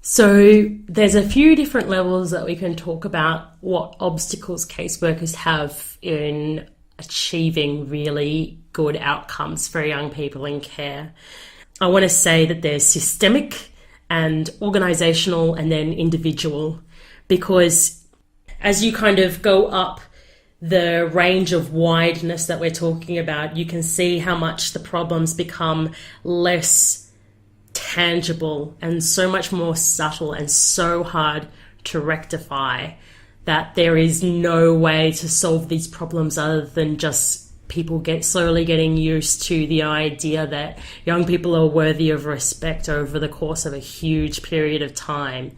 So there's a few different levels that we can talk about what obstacles caseworkers have in achieving really good outcomes for young people in care. I want to say that there's systemic and organisational and then individual, because as you kind of go up the range of wideness that we're talking about, you can see how much the problems become less tangible and so much more subtle and so hard to rectify that there is no way to solve these problems other than just people slowly getting used to the idea that young people are worthy of respect over the course of a huge period of time.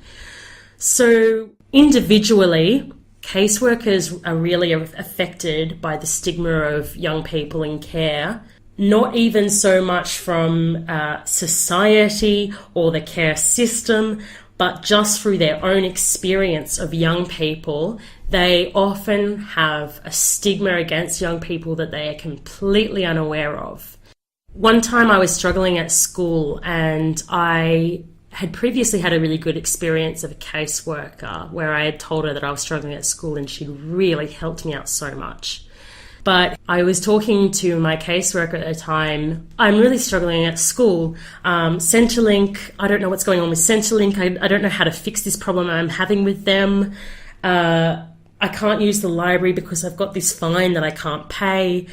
So individually, caseworkers are really affected by the stigma of young people in care, not even so much from society or the care system, but just through their own experience of young people. They often have a stigma against young people that they are completely unaware of. One time I was struggling at school, and I had previously had a really good experience of a caseworker where I had told her that I was struggling at school, and she really helped me out so much. But I was talking to my caseworker at the time. I'm really struggling at school. Centrelink, I don't know what's going on with Centrelink. I don't know how to fix this problem I'm having with them. I can't use the library because I've got this fine that I can't pay.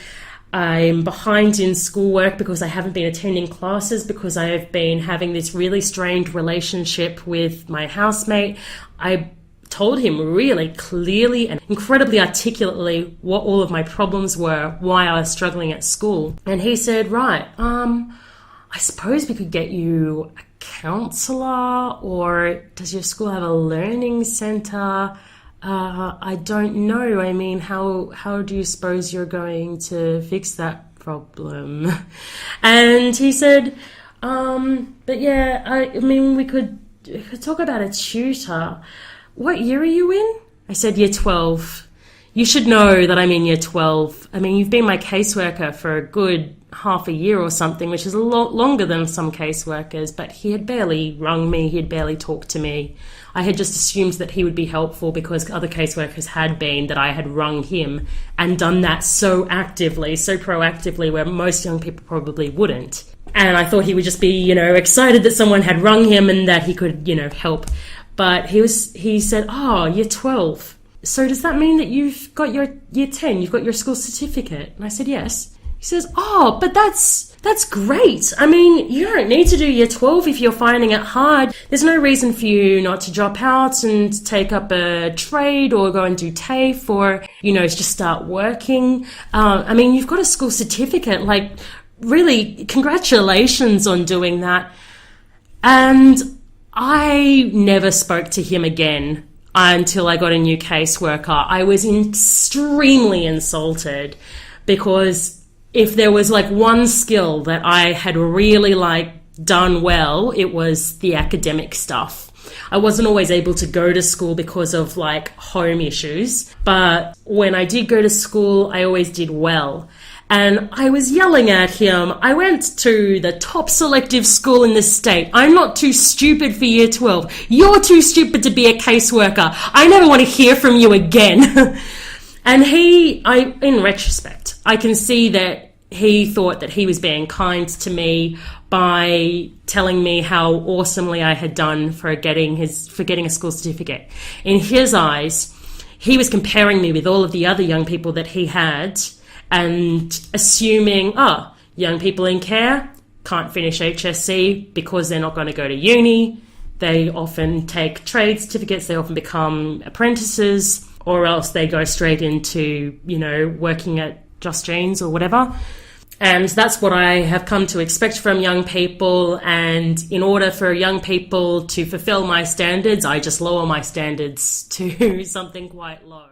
I'm behind in schoolwork because I haven't been attending classes because I have been having this really strained relationship with my housemate. I told him really clearly and incredibly articulately what all of my problems were, why I was struggling at school. And he said, right, I suppose we could get you a counsellor, or does your school have a learning centre? I don't know. I mean, how do you suppose you're going to fix that problem? And he said, but yeah, I mean, we could talk about a tutor. What year are you in? I said, year 12. You should know that I'm in year 12. I mean, you've been my caseworker for a good half a year or something, which is a lot longer than some caseworkers, but he had barely rung me. He had barely talked to me. I had just assumed that he would be helpful because other caseworkers had been, that I had rung him and done that so actively, so proactively, where most young people probably wouldn't. And I thought he would just be, excited that someone had rung him and that he could, help. But he said, oh, year 12. So does that mean that you've got your year 10, you've got your school certificate? And I said, yes. He says, oh, but that's great. I mean, you don't need to do year 12 if you're finding it hard. There's no reason for you not to drop out and take up a trade or go and do TAFE or, just start working. I mean, you've got a school certificate. Like, really, congratulations on doing that. And I never spoke to him again until I got a new caseworker. I was extremely insulted because if there was one skill that I had really done well, it was the academic stuff. I wasn't always able to go to school because of home issues, but when I did go to school, I always did well. And I was yelling at him. I went to the top selective school in the state. I'm not too stupid for year 12. You're too stupid to be a caseworker. I never want to hear from you again. And in retrospect, I can see that he thought that he was being kind to me by telling me how awesomely I had done for getting a school certificate. In his eyes, he was comparing me with all of the other young people that he had and assuming, young people in care can't finish HSC because they're not going to go to uni. They often take trade certificates. They often become apprentices, or else they go straight into, working at Just Jane's or whatever. And that's what I have come to expect from young people. And in order for young people to fulfill my standards, I just lower my standards to something quite low.